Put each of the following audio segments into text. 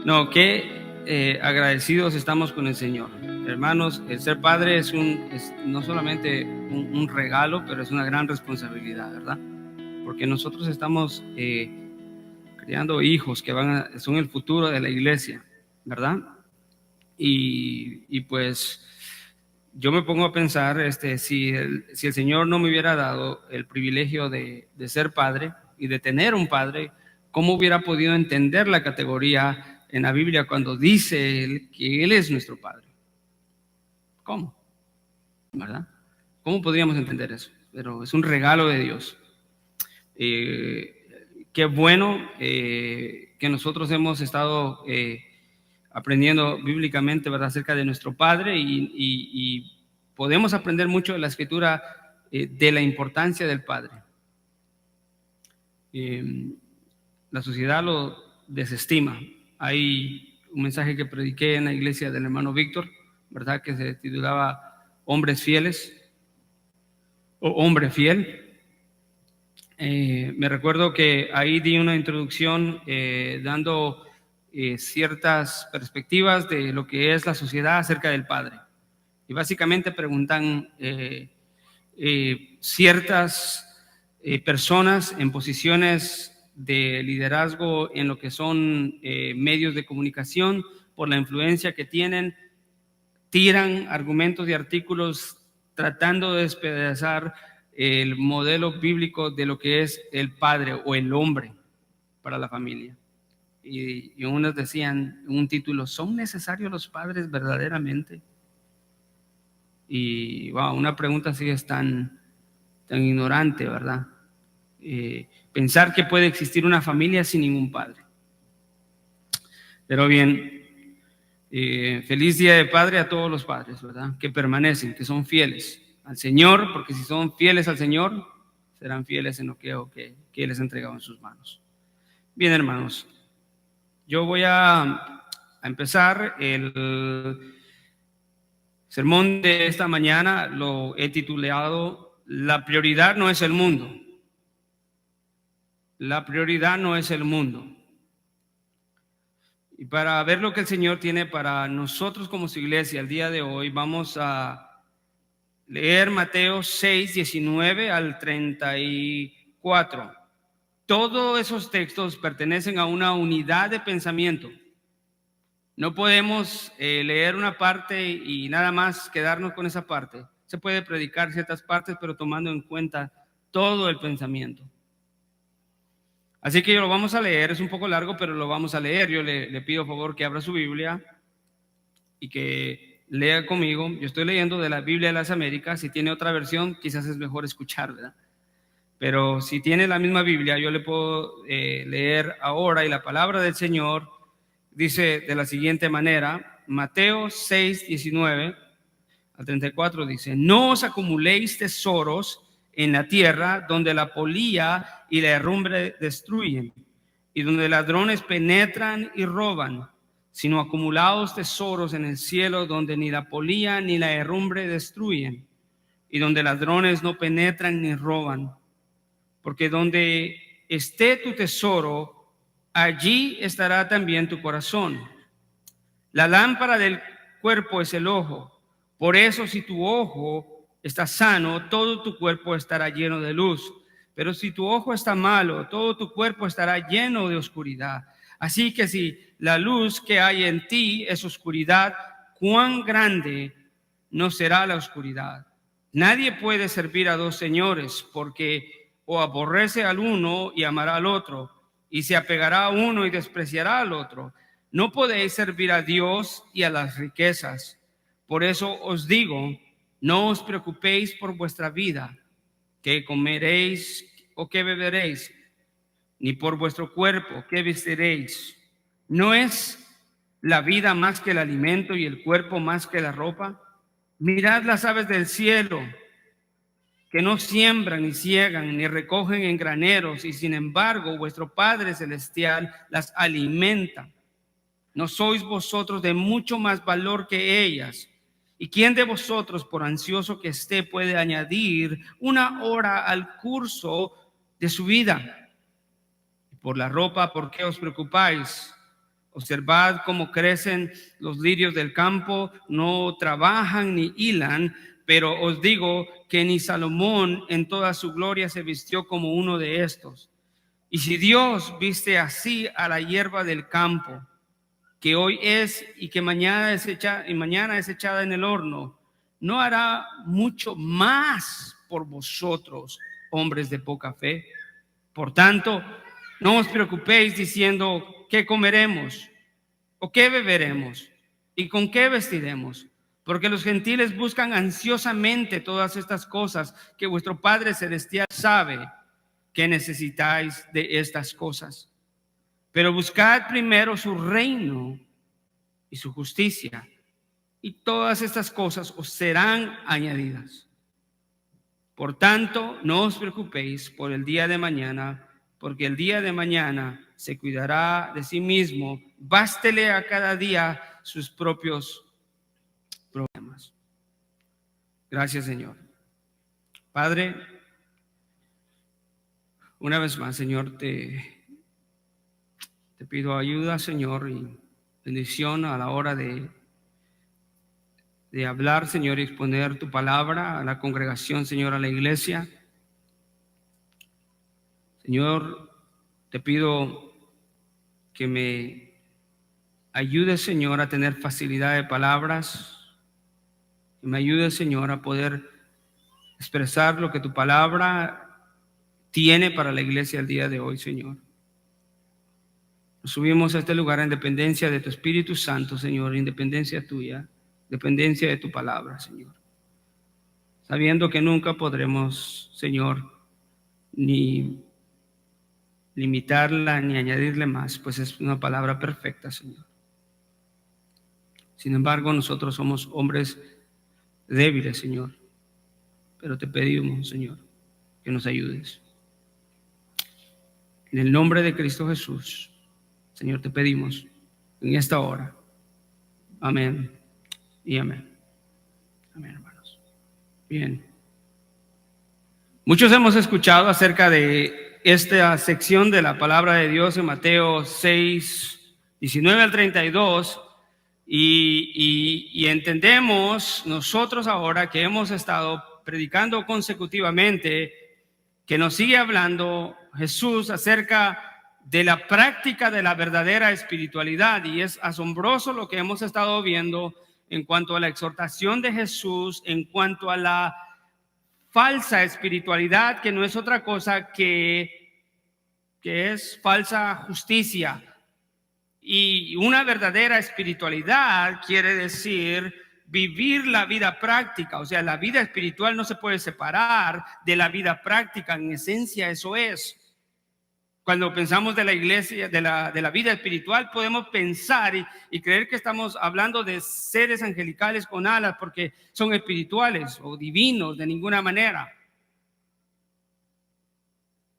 No, qué agradecidos estamos con el Señor. Hermanos, el ser padre es no solamente un regalo, pero es una gran responsabilidad, ¿verdad? Porque nosotros estamos criando hijos que son el futuro de la iglesia, ¿verdad? Y pues yo me pongo a pensar, si el Señor no me hubiera dado el privilegio de ser padre y de tener un padre, ¿cómo hubiera podido entender la categoría en la Biblia cuando dice Él que Él es nuestro Padre? ¿Cómo? ¿Verdad? ¿Cómo podríamos entender eso? Pero es un regalo de Dios. Qué bueno que nosotros hemos estado aprendiendo bíblicamente, ¿verdad?, acerca de nuestro Padre y podemos aprender mucho de la Escritura de la importancia del Padre. La sociedad lo desestima. Hay un mensaje que prediqué en la iglesia del hermano Víctor, ¿verdad?, que se titulaba Hombres Fieles o Hombre Fiel. Me recuerdo que ahí di una introducción dando ciertas perspectivas de lo que es la sociedad acerca del Padre. Y básicamente preguntan ciertas personas en posiciones de liderazgo en lo que son medios de comunicación, por la influencia que tienen, tiran argumentos y artículos tratando de despedazar el modelo bíblico de lo que es el padre o el hombre para la familia. Y unos decían en un título: ¿son necesarios los padres verdaderamente? Y wow, una pregunta así es tan ignorante, ¿verdad? Pensar que puede existir una familia sin ningún padre. Pero bien, feliz día de padre a todos los padres, ¿verdad?, que permanecen, que son fieles al Señor, porque si son fieles al Señor, serán fieles en lo que Él les ha entregado en sus manos. Bien, hermanos, yo voy a empezar el sermón de esta mañana. Lo he titulado: La prioridad no es el mundo. La prioridad no es el mundo. Y para ver lo que el Señor tiene para nosotros como su iglesia el día de hoy, vamos a leer Mateo 6, 19 al 34. Todos esos textos pertenecen a una unidad de pensamiento. No podemos leer una parte y nada más quedarnos con esa parte. Se puede predicar ciertas partes, pero tomando en cuenta todo el pensamiento. Así que lo vamos a leer. Es un poco largo, pero lo vamos a leer. Yo le pido por favor que abra su Biblia y que lea conmigo. Yo estoy leyendo de la Biblia de las Américas. Si tiene otra versión, quizás es mejor escuchar, ¿verdad? Pero si tiene la misma Biblia, yo le puedo leer ahora. Y la palabra del Señor dice de la siguiente manera: Mateo 6, 19 al 34 dice: No os acumuléis tesoros en la tierra, donde la polilla y la herrumbre destruyen, y donde ladrones penetran y roban, sino acumulaos tesoros en el cielo, donde ni la polilla ni la herrumbre destruyen, y donde ladrones no penetran ni roban. Porque donde esté tu tesoro, allí estará también tu corazón. La lámpara del cuerpo es el ojo. Por eso, si tu ojo está sano, todo tu cuerpo estará lleno de luz. Pero si tu ojo está malo, todo tu cuerpo estará lleno de oscuridad. Así que si la luz que hay en ti es oscuridad, cuán grande no será la oscuridad. Nadie puede servir a dos señores, porque o aborrece al uno y amará al otro, y se apegará a uno y despreciará al otro. No podéis servir a Dios y a las riquezas. Por eso os digo, no os preocupéis por vuestra vida, qué comeréis o qué beberéis, ni por vuestro cuerpo, qué vestiréis. ¿No es la vida más que el alimento y el cuerpo más que la ropa? Mirad las aves del cielo, que no siembran, ni ciegan, ni recogen en graneros, y sin embargo vuestro Padre Celestial las alimenta. ¿No sois vosotros de mucho más valor que ellas? ¿Y quién de vosotros, por ansioso que esté, puede añadir una hora al curso de su vida? Por la ropa, ¿por qué os preocupáis? Observad cómo crecen los lirios del campo, no trabajan ni hilan, pero os digo que ni Salomón en toda su gloria se vistió como uno de estos. Y si Dios viste así a la hierba del campo, que hoy es y que mañana es echada en el horno, ¿no hará mucho más por vosotros, hombres de poca fe? Por tanto, no os preocupéis diciendo qué comeremos o qué beberemos y con qué vestiremos, porque los gentiles buscan ansiosamente todas estas cosas que vuestro Padre Celestial sabe que necesitáis de estas cosas. Pero buscad primero su reino y su justicia, y todas estas cosas os serán añadidas. Por tanto, no os preocupéis por el día de mañana, porque el día de mañana se cuidará de sí mismo. Bástele a cada día sus propios problemas. Gracias, Señor. Padre, una vez más, Señor, te pido ayuda, Señor, y bendición a la hora de hablar, Señor, y exponer tu palabra a la congregación, Señor, a la iglesia. Señor, te pido que me ayudes, Señor, a tener facilidad de palabras, que me ayudes, Señor, a poder expresar lo que tu palabra tiene para la iglesia el día de hoy, Señor. Nos subimos a este lugar en dependencia de tu Espíritu Santo, Señor, independencia tuya, dependencia de tu palabra, Señor. Sabiendo que nunca podremos, Señor, ni limitarla ni añadirle más, pues es una palabra perfecta, Señor. Sin embargo, nosotros somos hombres débiles, Señor, pero te pedimos, Señor, que nos ayudes. En el nombre de Cristo Jesús, Señor, te pedimos en esta hora. Amén y amén. Amén, hermanos. Bien. Muchos hemos escuchado acerca de esta sección de la palabra de Dios en Mateo 6, 19 al 32, y entendemos nosotros ahora que hemos estado predicando consecutivamente que nos sigue hablando Jesús acerca de la práctica de la verdadera espiritualidad, y es asombroso lo que hemos estado viendo en cuanto a la exhortación de Jesús, en cuanto a la falsa espiritualidad, que no es otra cosa que es falsa justicia. Y una verdadera espiritualidad quiere decir vivir la vida práctica. O sea, la vida espiritual no se puede separar de la vida práctica. En esencia, eso es. Cuando pensamos de la iglesia, de la vida espiritual, podemos pensar y creer que estamos hablando de seres angelicales con alas porque son espirituales o divinos, de ninguna manera.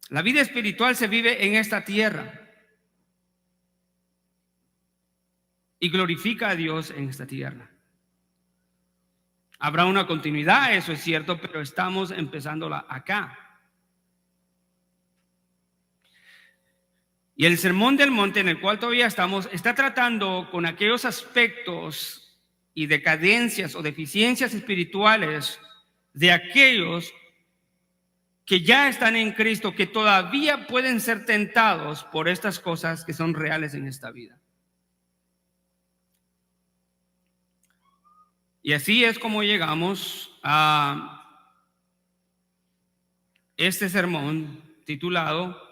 La vida espiritual se vive en esta tierra y glorifica a Dios en esta tierra. Habrá una continuidad, eso es cierto, pero estamos empezándola acá. Y el Sermón del Monte, en el cual todavía estamos, está tratando con aquellos aspectos y decadencias o deficiencias espirituales de aquellos que ya están en Cristo, que todavía pueden ser tentados por estas cosas que son reales en esta vida. Y así es como llegamos a este sermón titulado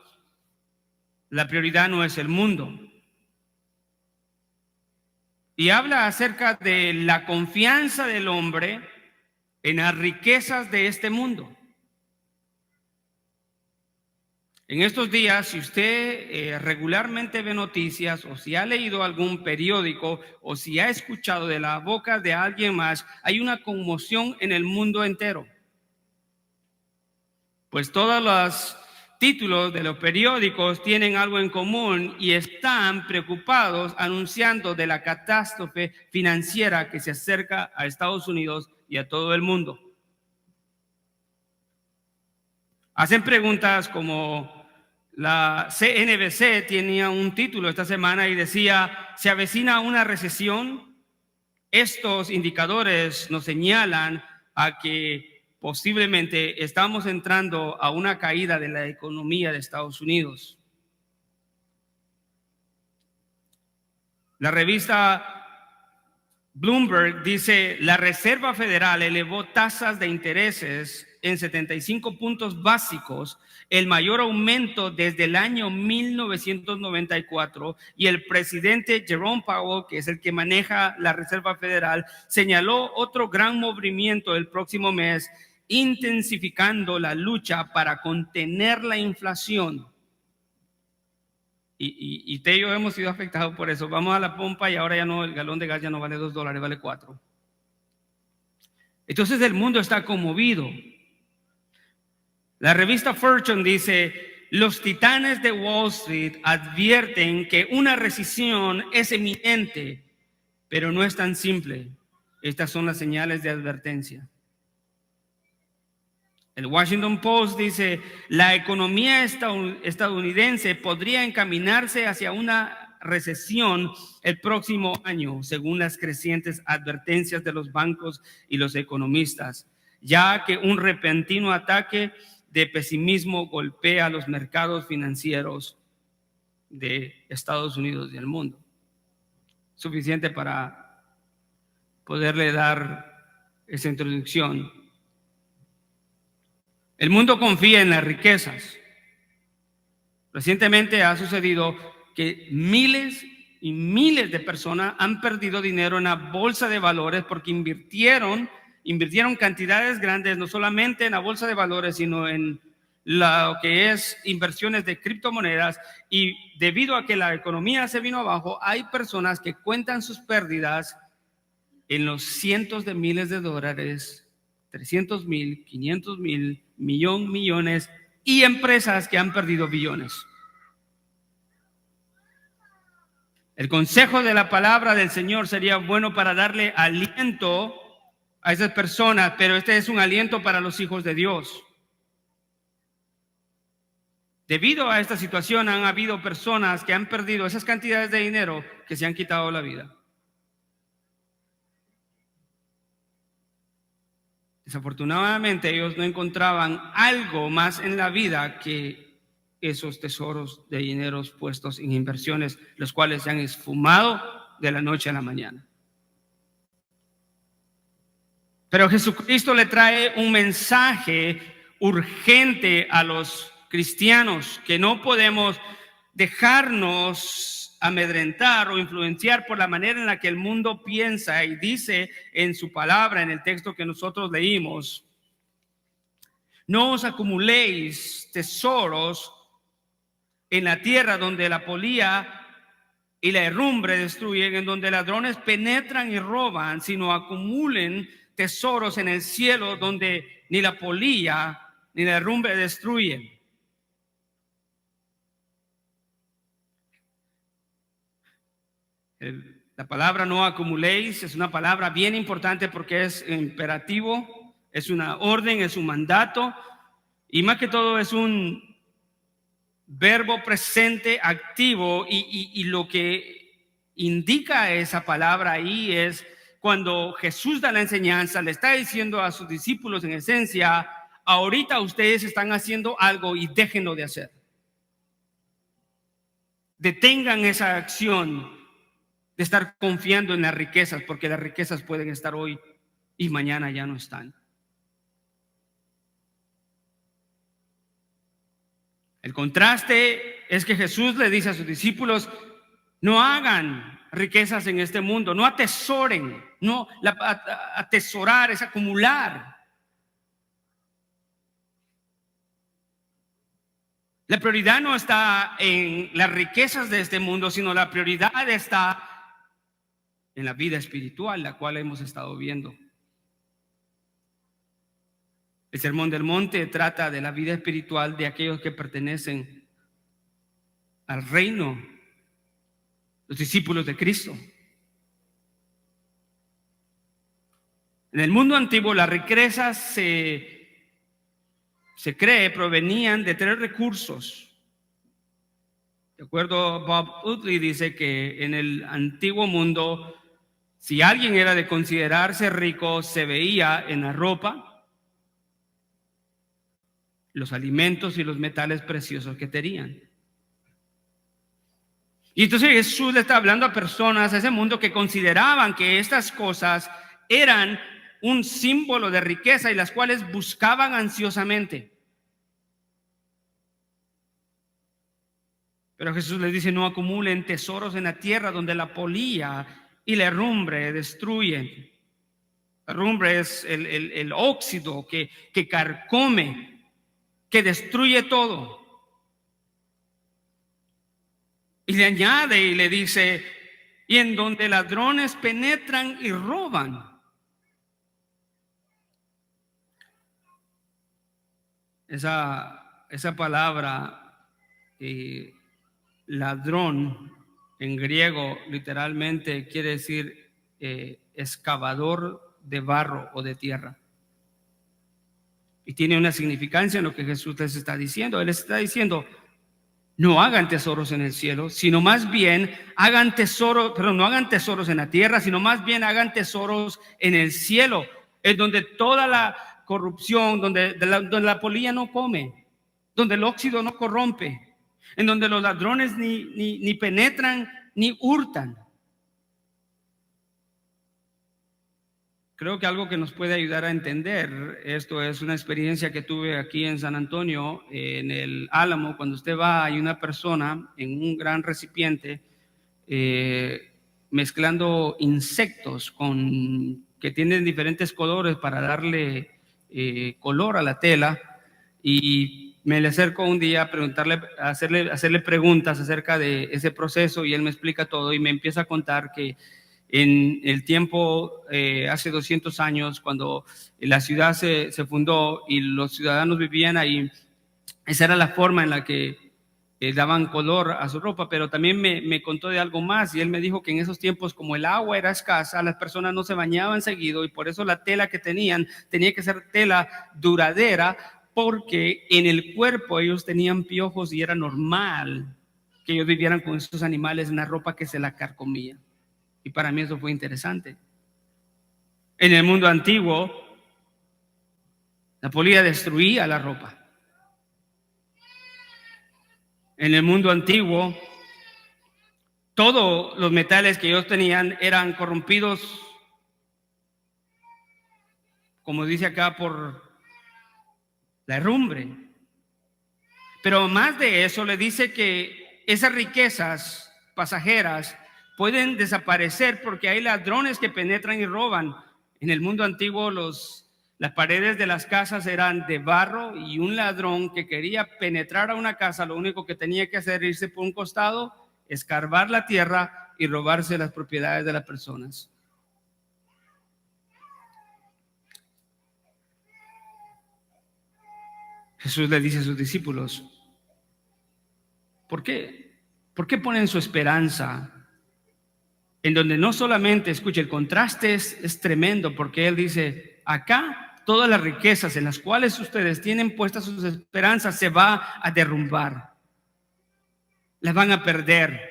La prioridad no es el mundo. Y habla acerca de la confianza del hombre en las riquezas de este mundo. En estos días, si usted regularmente ve noticias, o si ha leído algún periódico, o si ha escuchado de la boca de alguien más, hay una conmoción en el mundo entero. Pues todos los títulos de los periódicos tienen algo en común y están preocupados anunciando de la catástrofe financiera que se acerca a Estados Unidos y a todo el mundo. Hacen preguntas como La CNBC tenía un título esta semana y decía: se avecina una recesión. Estos indicadores nos señalan a que posiblemente estamos entrando a una caída de la economía de Estados Unidos. La revista Bloomberg dice: la Reserva Federal elevó tasas de intereses en 75 puntos básicos, el mayor aumento desde el año 1994, y el presidente Jerome Powell, que es el que maneja la Reserva Federal, señaló otro gran movimiento el próximo mes, intensificando la lucha para contener la inflación. Y usted y yo hemos sido afectados por eso. Vamos a la pompa y ahora ya no, el galón de gas ya no vale $2, vale 4. Entonces el mundo está conmovido. La revista Fortune dice: los titanes de Wall Street advierten que una recesión es eminente, pero no es tan simple. Estas son las señales de advertencia. El Washington Post dice: la economía estadounidense podría encaminarse hacia una recesión el próximo año, según las crecientes advertencias de los bancos y los economistas, ya que un repentino ataque de pesimismo golpea los mercados financieros de Estados Unidos y del mundo. Suficiente para poderle dar esa introducción. El mundo confía en las riquezas. Recientemente ha sucedido que miles y miles de personas han perdido dinero en la bolsa de valores porque invirtieron cantidades grandes, no solamente en la bolsa de valores, sino en lo que es inversiones de criptomonedas, y debido a que la economía se vino abajo, hay personas que cuentan sus pérdidas en los cientos de miles de dólares, 300,000, 500,000, millones, y empresas que han perdido billones. El consejo de la palabra del Señor sería bueno para darle aliento a esas personas, pero este es un aliento para los hijos de Dios. Debido a esta situación han habido personas que han perdido esas cantidades de dinero, que se han quitado la vida. Desafortunadamente ellos no encontraban algo más en la vida que esos tesoros de dineros puestos en inversiones, los cuales se han esfumado de la noche a la mañana. Pero Jesucristo le trae un mensaje urgente a los cristianos, que no podemos dejarnos amedrentar o influenciar por la manera en la que el mundo piensa. Y dice en su palabra, en el texto que nosotros leímos: no os acumuléis tesoros en la tierra, donde la polilla y la herrumbre destruyen, en donde ladrones penetran y roban, sino acumulen tesoros en el cielo, donde ni la polilla ni la herrumbre destruyen. La palabra no acumuléis es una palabra bien importante porque es imperativo, es una orden, es un mandato, y más que todo es un verbo presente activo, y lo que indica esa palabra ahí es cuando Jesús da la enseñanza, le está diciendo a sus discípulos en esencia: ahorita ustedes están haciendo algo y déjenlo de hacer. Detengan esa acción de estar confiando en las riquezas, porque las riquezas pueden estar hoy y mañana ya no están. El contraste es que Jesús le dice a sus discípulos: no hagan riquezas en este mundo, no atesoren. No, atesorar es acumular. La prioridad no está en las riquezas de este mundo, sino la prioridad está en la vida espiritual, la cual hemos estado viendo. El Sermón del Monte trata de la vida espiritual de aquellos que pertenecen al reino, los discípulos de Cristo. En el mundo antiguo, las riquezas se cree provenían de 3 recursos: De acuerdo a Bob Utley, dice que en el antiguo mundo, si alguien era de considerarse rico, se veía en la ropa, los alimentos y los metales preciosos que tenían. Y entonces Jesús le está hablando a personas, a ese mundo, que consideraban que estas cosas eran un símbolo de riqueza y las cuales buscaban ansiosamente. Pero Jesús les dice: no acumulen tesoros en la tierra, donde la polilla y la herrumbre destruyen. La herrumbre es el óxido que carcome, que destruye todo. Y le añade y le dice: y en donde ladrones penetran y roban. Esa palabra, ladrón, en griego literalmente quiere decir excavador de barro o de tierra. Y tiene una significancia en lo que Jesús les está diciendo. Él les está diciendo: no hagan tesoros en el cielo, sino más bien hagan tesoros, pero no hagan tesoros en la tierra, sino más bien hagan tesoros en el cielo, es donde toda la corrupción, donde la polilla no come, donde el óxido no corrompe, en donde los ladrones ni penetran ni hurtan. Creo que algo que nos puede ayudar a entender esto es una experiencia que tuve aquí en San Antonio, en el Álamo. Cuando usted va, hay una persona en un gran recipiente mezclando insectos que tienen diferentes colores para darle color a la tela, y me le acerco un día a preguntarle, a hacerle preguntas acerca de ese proceso, y él me explica todo y me empieza a contar que en el tiempo, hace 200 años, cuando la ciudad se fundó y los ciudadanos vivían ahí, esa era la forma en la que daban color a su ropa. Pero también me contó de algo más, y él me dijo que en esos tiempos, como el agua era escasa, las personas no se bañaban seguido, y por eso la tela que tenían tenía que ser tela duradera, porque en el cuerpo ellos tenían piojos y era normal que ellos vivieran con esos animales en la ropa que se la carcomía. Y para mí eso fue interesante. En el mundo antiguo, la polilla destruía la ropa. En el mundo antiguo, todos los metales que ellos tenían eran corrompidos, como dice acá, por la herrumbre. Pero más de eso, le dice que esas riquezas pasajeras pueden desaparecer porque hay ladrones que penetran y roban. En el mundo antiguo las paredes de las casas eran de barro, y un ladrón que quería penetrar a una casa, lo único que tenía que hacer era irse por un costado, escarbar la tierra y robarse las propiedades de las personas. Jesús le dice a sus discípulos: ¿por qué ponen su esperanza en donde no solamente, escuche, el contraste es tremendo, porque él dice: acá todas las riquezas en las cuales ustedes tienen puestas sus esperanzas se va a derrumbar, las van a perder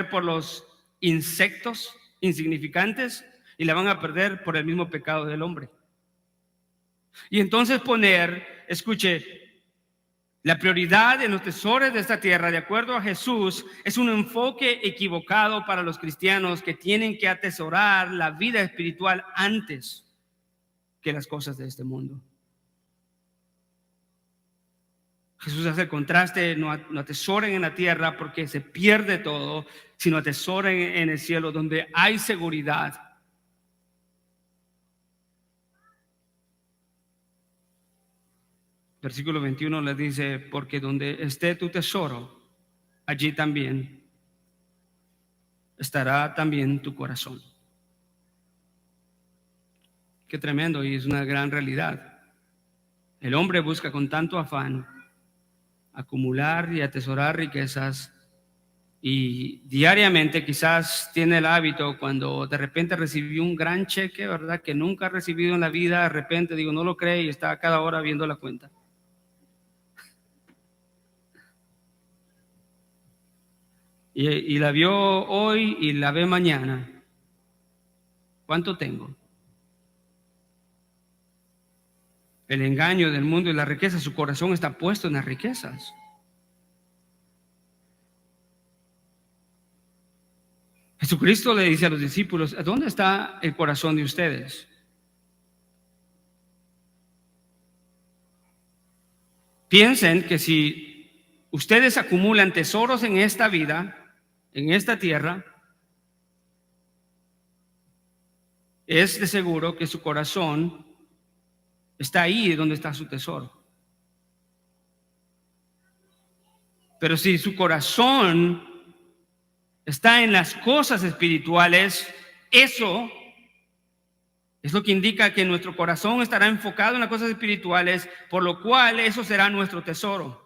por los insectos insignificantes, y la van a perder por el mismo pecado del hombre. Y entonces escuche, la prioridad en los tesoros de esta tierra, de acuerdo a Jesús, es un enfoque equivocado para los cristianos que tienen que atesorar la vida espiritual antes que las cosas de este mundo. Jesús hace el contraste: no atesoren en la tierra porque se pierde todo, sino atesoren en el cielo, donde hay seguridad. Versículo 21 le dice: porque donde esté tu tesoro, allí también estará también tu corazón. Qué tremendo, y es una gran realidad. El hombre busca con tanto afán acumular y atesorar riquezas, y diariamente quizás tiene el hábito, cuando de repente recibió un gran cheque, ¿verdad?, que nunca ha recibido en la vida, de repente, no lo cree, y está a cada hora viendo la cuenta. y la vio hoy y la ve mañana, ¿cuánto tengo? El engaño del mundo y la riqueza, su corazón está puesto en las riquezas. Jesucristo le dice a los discípulos, ¿dónde está el corazón de ustedes? Piensen que si ustedes acumulan tesoros en esta vida, en esta tierra, es de seguro que su corazón está ahí donde está su tesoro. Pero si su corazón está en las cosas espirituales, eso es lo que indica que nuestro corazón estará enfocado en las cosas espirituales, por lo cual eso será nuestro tesoro.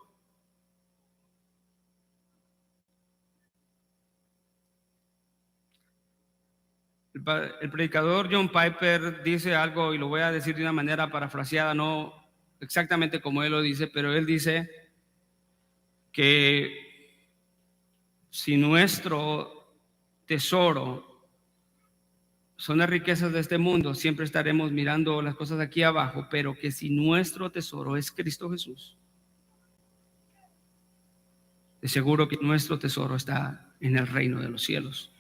El predicador John Piper dice algo, y lo voy a decir de una manera parafraseada, no exactamente como él lo dice, pero él dice que si nuestro tesoro son las riquezas de este mundo, siempre estaremos mirando las cosas aquí abajo, pero que si nuestro tesoro es Cristo Jesús, de seguro que nuestro tesoro está en el reino de los cielos.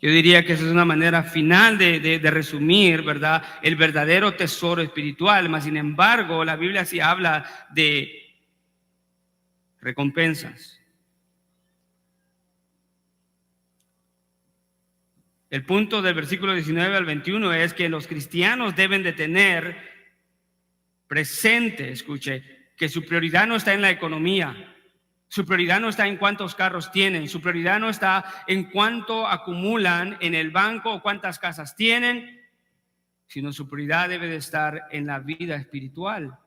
Yo diría que esa es una manera final de resumir, ¿verdad?, el verdadero tesoro espiritual. Mas, sin embargo, la Biblia sí habla de recompensas. El punto del versículo 19 al 21 es que los cristianos deben de tener presente, escuche, que su prioridad no está en la economía. Su prioridad no está en cuántos carros tienen, su prioridad no está en cuánto acumulan en el banco o cuántas casas tienen, sino su prioridad debe de estar en la vida espiritual.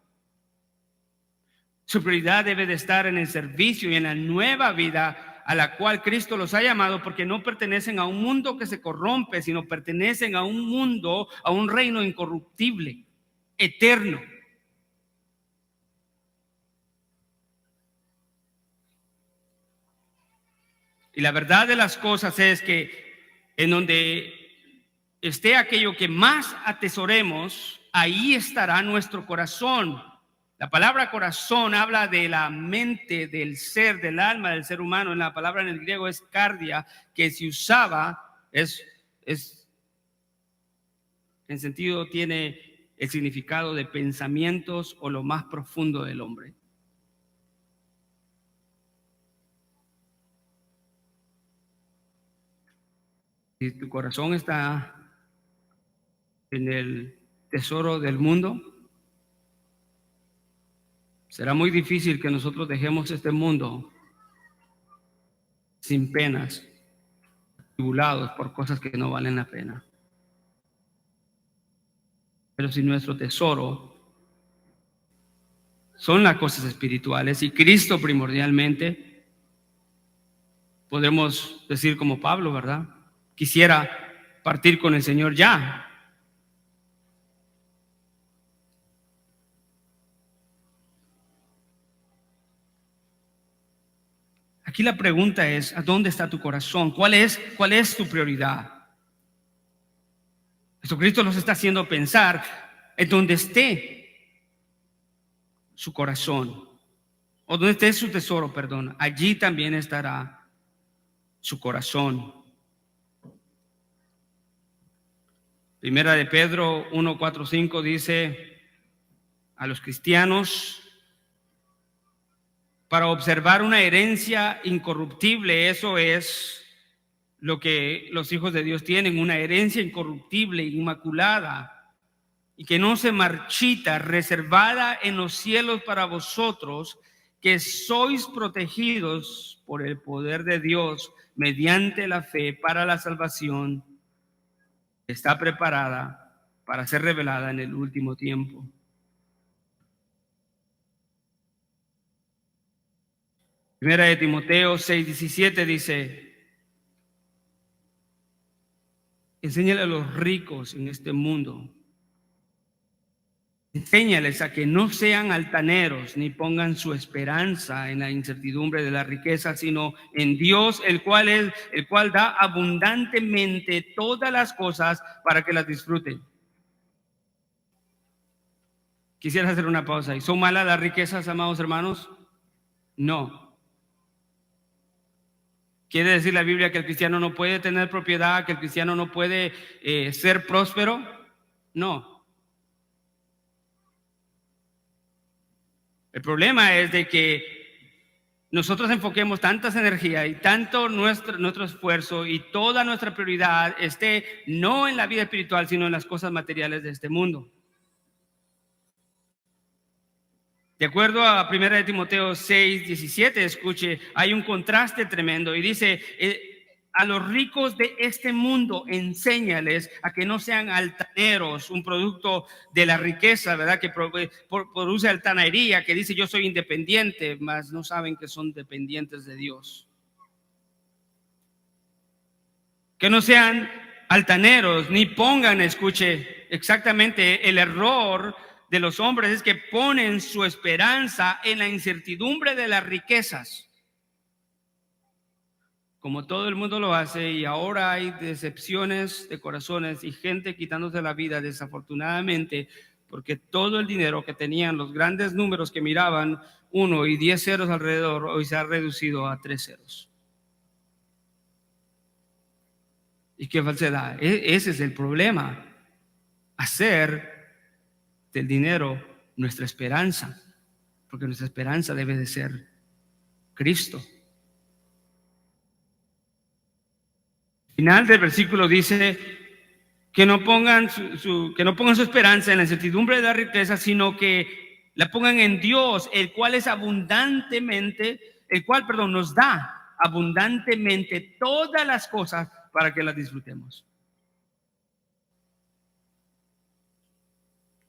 Su prioridad debe de estar en el servicio y en la nueva vida a la cual Cristo los ha llamado, porque no pertenecen a un mundo que se corrompe, sino pertenecen a un mundo, a un reino incorruptible, eterno. Y la verdad de las cosas es que en donde esté aquello que más atesoremos, ahí estará nuestro corazón. La palabra corazón habla de la mente, del ser, del alma del ser humano. En la palabra en el griego es cardia, que si usaba en sentido tiene el significado de pensamientos o lo más profundo del hombre. Si tu corazón está en el tesoro del mundo, será muy difícil que nosotros dejemos este mundo sin penas, tribulados por cosas que no valen la pena. Pero si nuestro tesoro son las cosas espirituales y Cristo primordialmente, podemos decir como Pablo, ¿verdad? Quisiera partir con el Señor ya. Aquí la pregunta es, ¿a dónde está tu corazón? ¿Cuál es tu prioridad? Jesucristo nos está haciendo pensar en donde esté su corazón, o donde esté su tesoro, perdón, allí también estará su corazón. Primera de Pedro 1, 4, 5 dice a los cristianos, para observar una herencia incorruptible, eso es lo que los hijos de Dios tienen, una herencia incorruptible, inmaculada, y que no se marchita, reservada en los cielos para vosotros, que sois protegidos por el poder de Dios mediante la fe para la salvación que está preparada para ser revelada en el último tiempo. Primera de Timoteo 6:17 dice, enséñale a los ricos en este mundo, Enséñales a que no sean altaneros ni pongan su esperanza en la incertidumbre de la riqueza, sino en Dios, el cual da abundantemente todas las cosas para que las disfruten. Quisiera hacer una pausa ahí. ¿Son malas las riquezas, amados hermanos? No. ¿Quiere decir la Biblia que el cristiano no puede tener propiedad, que el cristiano no puede ser próspero? No. El problema es de que nosotros enfoquemos tantas energías y tanto nuestro esfuerzo y toda nuestra prioridad esté no en la vida espiritual, sino en las cosas materiales de este mundo. De acuerdo a 1 Timoteo 6:17, escuche, hay un contraste tremendo y dice, a los ricos de este mundo enséñales a que no sean altaneros, un producto de la riqueza, ¿verdad? Que produce altanería, que dice yo soy independiente, mas no saben que son dependientes de Dios. Que no sean altaneros, ni pongan, escuche, exactamente el error de los hombres es que ponen su esperanza en la incertidumbre de las riquezas, como todo el mundo lo hace, y ahora hay decepciones de corazones y gente quitándose la vida desafortunadamente, porque todo el dinero que tenían, los grandes números que miraban, 1 y 10 ceros alrededor, hoy se ha reducido a 3 ceros. Y qué falsedad. Ese es el problema, hacer del dinero nuestra esperanza, porque nuestra esperanza debe de ser Cristo. Final del versículo dice que no pongan su esperanza en la incertidumbre de la riqueza, sino que la pongan en Dios, el cual nos da abundantemente todas las cosas para que las disfrutemos.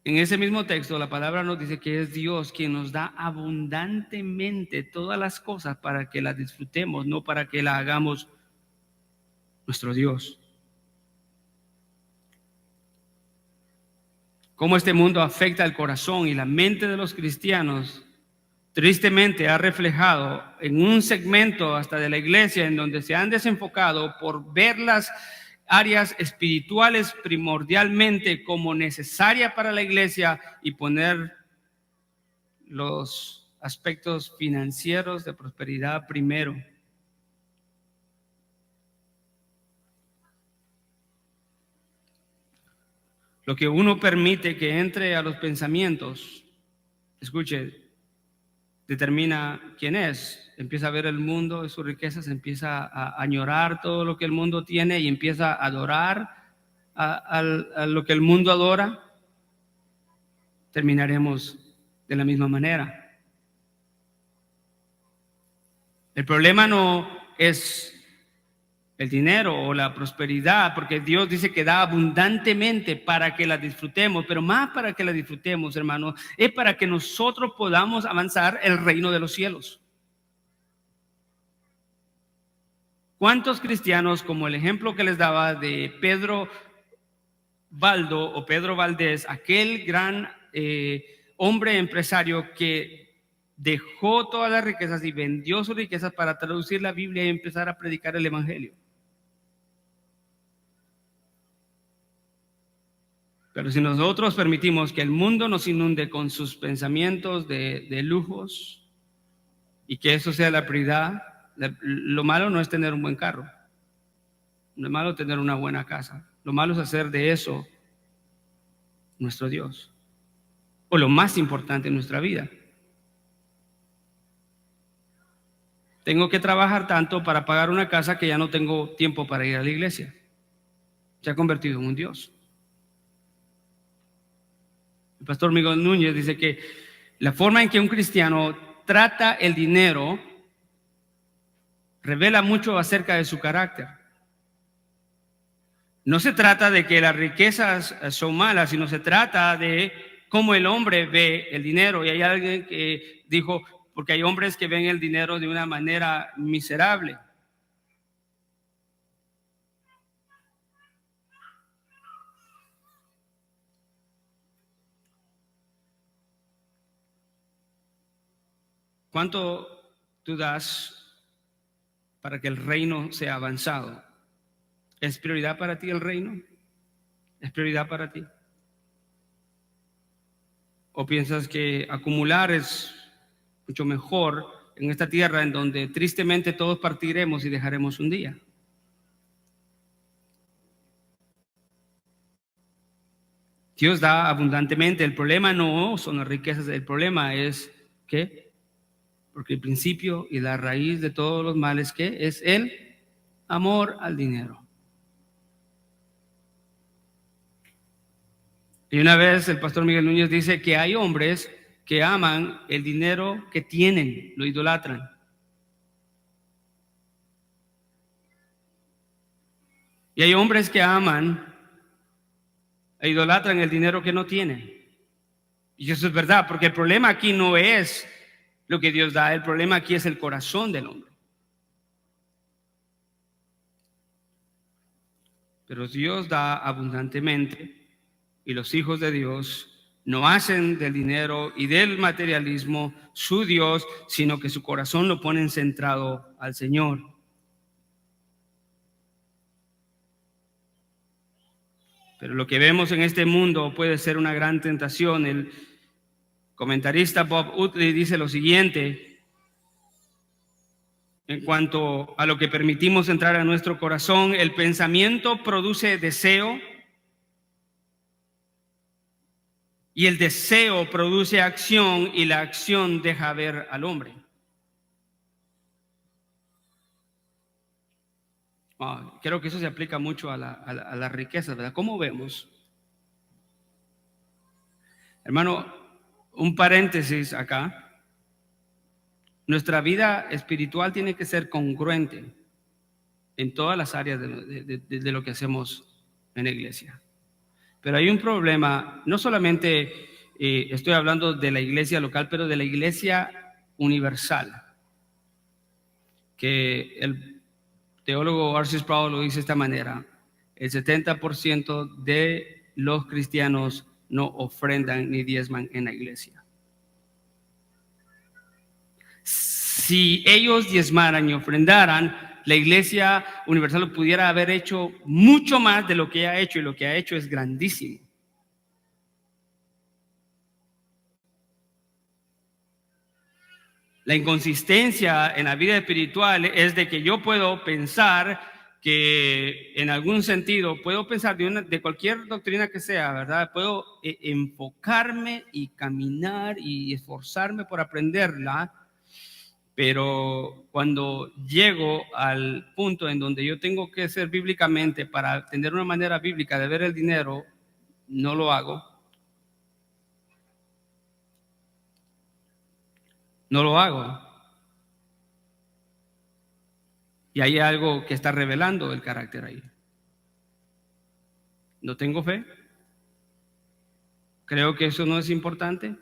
En ese mismo texto, la palabra nos dice que es Dios quien nos da abundantemente todas las cosas para que las disfrutemos, no para que la hagamos nuestro Dios. Cómo este mundo afecta el corazón y la mente de los cristianos, tristemente ha reflejado en un segmento hasta de la iglesia en donde se han desenfocado por ver las áreas espirituales primordialmente como necesaria para la iglesia y poner los aspectos financieros de prosperidad primero. Lo que uno permite que entre a los pensamientos, escuche, determina quién es. Empieza a ver el mundo y sus riquezas, empieza a añorar todo lo que el mundo tiene y empieza a adorar a lo que el mundo adora. Terminaremos de la misma manera. El problema no es el dinero o la prosperidad, porque Dios dice que da abundantemente para que la disfrutemos, pero más para que la disfrutemos, hermano, es para que nosotros podamos avanzar el reino de los cielos. ¿Cuántos cristianos, como el ejemplo que les daba de Pedro Baldo o Pedro Valdés, aquel gran hombre empresario que dejó todas las riquezas y vendió sus riquezas para traducir la Biblia y empezar a predicar el evangelio? Pero si nosotros permitimos que el mundo nos inunde con sus pensamientos de lujos y que eso sea la prioridad, lo malo no es tener un buen carro, no es malo tener una buena casa, lo malo es hacer de eso nuestro Dios o lo más importante en nuestra vida. Tengo que trabajar tanto para pagar una casa que ya no tengo tiempo para ir a la iglesia. Se ha convertido en un Dios. El pastor Miguel Núñez dice que la forma en que un cristiano trata el dinero revela mucho acerca de su carácter. No se trata de que las riquezas son malas, sino se trata de cómo el hombre ve el dinero. Y hay alguien que dijo, porque hay hombres que ven el dinero de una manera miserable. ¿Cuánto tú das para que el reino sea avanzado? ¿Es prioridad para ti el reino? ¿Es prioridad para ti? ¿O piensas que acumular es mucho mejor en esta tierra en donde tristemente todos partiremos y dejaremos un día? Dios da abundantemente. El problema no son las riquezas, el problema es que, porque el principio y la raíz de todos los males, ¿qué? Es el amor al dinero. Y una vez el pastor Miguel Núñez dice que hay hombres que aman el dinero que tienen, lo idolatran. Y hay hombres que aman e idolatran el dinero que no tienen. Y eso es verdad, porque el problema aquí no es lo que Dios da, el problema aquí es el corazón del hombre. Pero Dios da abundantemente y los hijos de Dios no hacen del dinero y del materialismo su Dios, sino que su corazón lo ponen centrado al Señor. Pero lo que vemos en este mundo puede ser una gran tentación. El comentarista Bob Utley dice lo siguiente en cuanto a lo que permitimos entrar a nuestro corazón: el pensamiento produce deseo y el deseo produce acción y la acción deja ver al hombre. Creo que eso se aplica mucho a la riqueza, ¿verdad? ¿Cómo vemos? Hermano, un paréntesis acá. Nuestra vida espiritual tiene que ser congruente en todas las áreas de lo que hacemos en la iglesia. Pero hay un problema, no solamente estoy hablando de la iglesia local, pero de la iglesia universal, que el teólogo R.C. Sproul lo dice de esta manera: el 70% de los cristianos no ofrendan ni diezman en la iglesia. Si ellos diezmaran y ofrendaran, la iglesia universal pudiera haber hecho mucho más de lo que ha hecho, y lo que ha hecho es grandísimo. La inconsistencia en la vida espiritual es de que yo puedo pensar que en algún sentido, puedo pensar de cualquier doctrina que sea, ¿verdad? Puedo enfocarme y caminar y esforzarme por aprenderla, pero cuando llego al punto en donde yo tengo que ser bíblicamente, para tener una manera bíblica de ver el dinero, no lo hago. No lo hago. Y hay algo que está revelando el carácter ahí. ¿No tengo fe? ¿Creo que eso no es importante?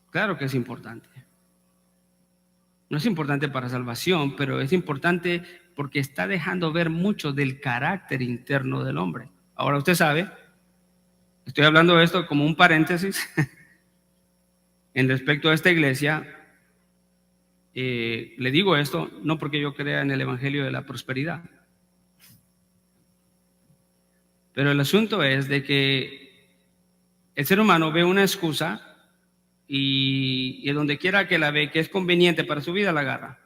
Claro que es importante. No es importante para salvación, pero es importante porque está dejando ver mucho del carácter interno del hombre. Ahora usted sabe, estoy hablando de esto como un paréntesis en respecto a esta iglesia. Le digo esto no porque yo crea en el evangelio de la prosperidad, pero el asunto es de que el ser humano ve una excusa y donde quiera que la ve que es conveniente para su vida, la agarra.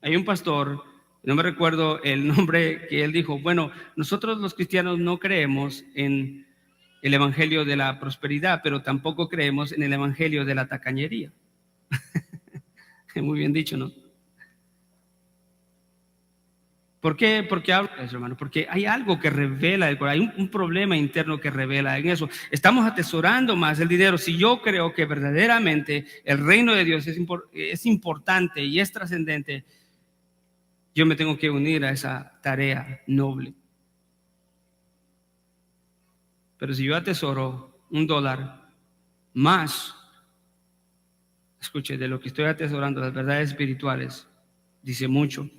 Hay un pastor, no me recuerdo el nombre, que él dijo: bueno, nosotros los cristianos no creemos en el evangelio de la prosperidad, pero tampoco creemos en el evangelio de la tacañería. Muy bien dicho, ¿no? ¿Por qué? Porque hablo de eso, hermano. Porque hay algo que revela, hay un problema interno que revela en eso. Estamos atesorando más el dinero. Si yo creo que verdaderamente el reino de Dios es importante y es trascendente, yo me tengo que unir a esa tarea noble. Pero si yo atesoro $1 más, escuche, de lo que estoy atesorando, las verdades espirituales, dice mucho.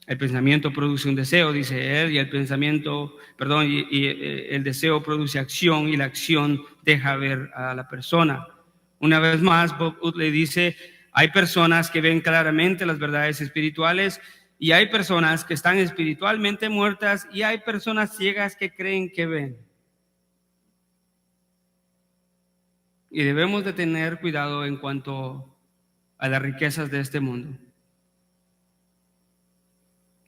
El pensamiento produce un deseo, dice él, y el pensamiento, perdón, el deseo produce acción y la acción deja ver a la persona. Una vez más, Bob Utley dice, hay personas que ven claramente las verdades espirituales y hay personas que están espiritualmente muertas y hay personas ciegas que creen que ven. Y debemos de tener cuidado en cuanto a las riquezas de este mundo.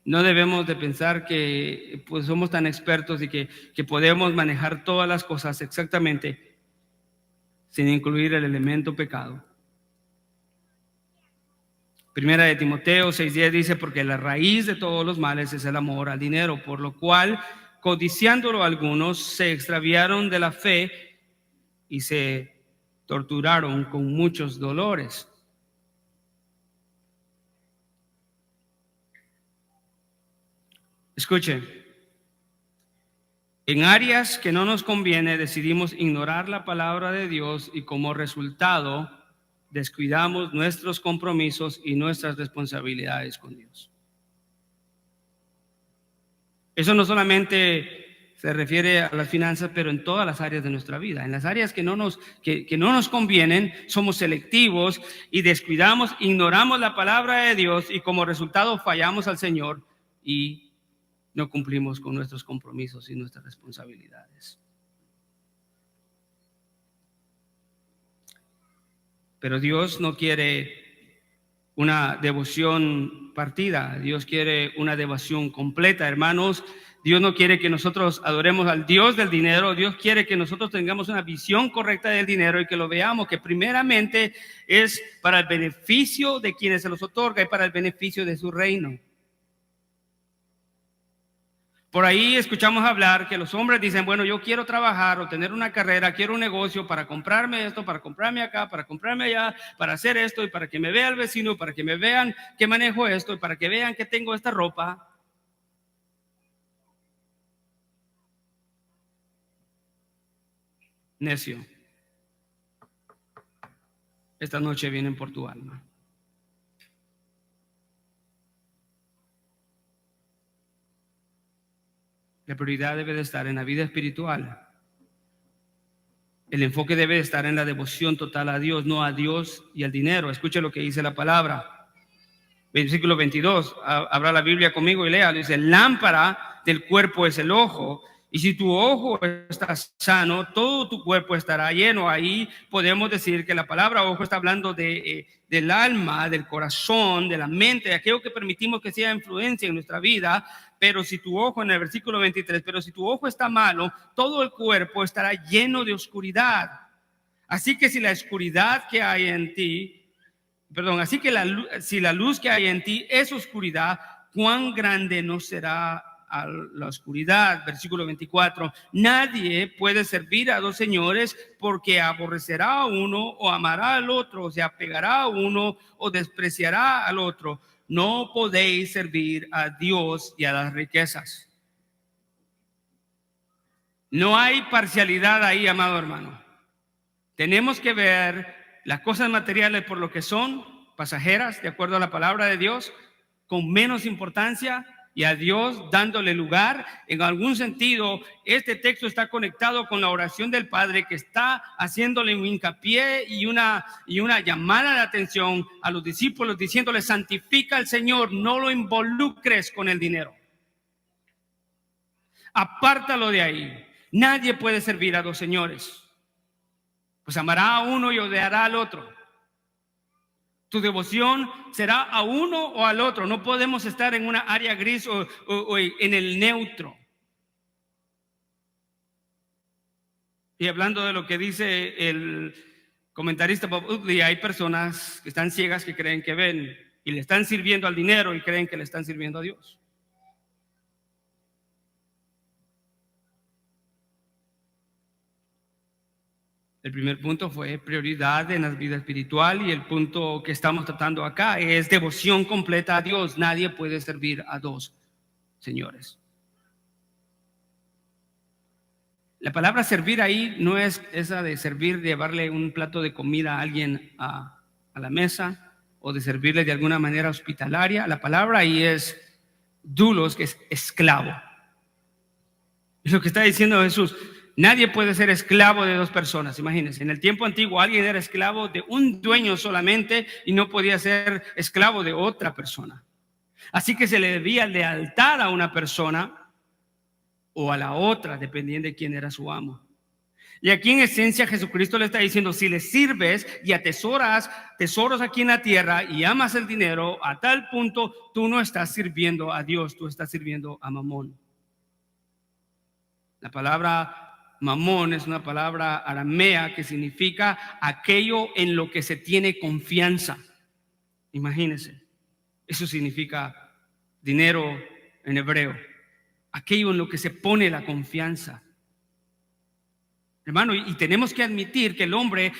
No debemos de pensar que pues, somos tan expertos y que podemos manejar todas las cosas exactamente sin incluir el elemento pecado. Primera de Timoteo 6:10 dice, porque la raíz de todos los males es el amor al dinero, por lo cual, codiciándolo algunos, se extraviaron de la fe y se torturaron con muchos dolores. Escuchen, en áreas que no nos conviene decidimos ignorar la palabra de Dios y como resultado descuidamos nuestros compromisos y nuestras responsabilidades con Dios. Eso no solamente se refiere a las finanzas, pero en todas las áreas de nuestra vida. En las áreas que no nos convienen, somos selectivos y descuidamos, ignoramos la palabra de Dios y como resultado fallamos al Señor y no cumplimos con nuestros compromisos y nuestras responsabilidades. Pero Dios no quiere una devoción partida, Dios quiere una devoción completa, hermanos. Dios no quiere que nosotros adoremos al Dios del dinero, Dios quiere que nosotros tengamos una visión correcta del dinero y que lo veamos que primeramente es para el beneficio de quienes se los otorga y para el beneficio de su reino. Por ahí escuchamos hablar que los hombres dicen, bueno, yo quiero trabajar o tener una carrera, quiero un negocio para comprarme esto, para comprarme acá, para comprarme allá, para hacer esto y para que me vea el vecino, para que me vean que manejo esto y para que vean que tengo esta ropa. Necio, esta noche vienen por tu alma. La prioridad debe de estar en la vida espiritual. El enfoque debe de estar en la devoción total a Dios, no a Dios y al dinero. Escuche lo que dice la palabra. Versículo 22, abra la Biblia conmigo y lea. Dice, lámpara del cuerpo es el ojo. Y si tu ojo está sano, todo tu cuerpo estará lleno. Ahí podemos decir que la palabra ojo está hablando del alma, del corazón, de la mente, de aquello que permitimos que sea influencia en nuestra vida. Pero si tu ojo, en el versículo 23, pero si tu ojo está malo, todo el cuerpo estará lleno de oscuridad. Así que si la oscuridad que hay en ti, así que si la luz que hay en ti es oscuridad, cuán grande no será a la oscuridad. Versículo 24, nadie puede servir a dos señores porque aborrecerá a uno o amará al otro, o se apegará a uno o despreciará al otro. No podéis servir a Dios y a las riquezas. No hay parcialidad ahí, amado hermano. Tenemos que ver las cosas materiales por lo que son, pasajeras, de acuerdo a la palabra de Dios, con menos importancia, y a Dios dándole lugar. En algún sentido, este texto está conectado con la oración del Padre, que está haciéndole un hincapié y una llamada de atención a los discípulos, diciéndole, santifica al Señor, no lo involucres con el dinero. Apártalo de ahí. Nadie puede servir a dos señores. Pues amará a uno y odiará al otro. Tu devoción será a uno o al otro. No podemos estar en una área gris o en el neutro. Y hablando de lo que dice el comentarista Bob Utley, hay personas que están ciegas que creen que ven y le están sirviendo al dinero y creen que le están sirviendo a Dios. El primer punto fue prioridad en la vida espiritual y el punto que estamos tratando acá es devoción completa a Dios. Nadie puede servir a dos señores. La palabra servir ahí no es esa de servir, de llevarle un plato de comida a alguien a la mesa o de servirle de alguna manera hospitalaria. La palabra ahí es Dulos, que es esclavo. Es lo que está diciendo Jesús. Nadie puede ser esclavo de dos personas. Imagínense, en el tiempo antiguo alguien era esclavo de un dueño solamente y no podía ser esclavo de otra persona. Así que se le debía lealtad a una persona o a la otra, dependiendo de quién era su amo. Y aquí en esencia Jesucristo le está diciendo, si le sirves y atesoras tesoros aquí en la tierra y amas el dinero, a tal punto tú no estás sirviendo a Dios, tú estás sirviendo a Mamón. La palabra Mamón es una palabra aramea que significa aquello en lo que se tiene confianza. Imagínense, eso significa dinero en hebreo, aquello en lo que se pone la confianza. Hermano, y tenemos que admitir que el hombre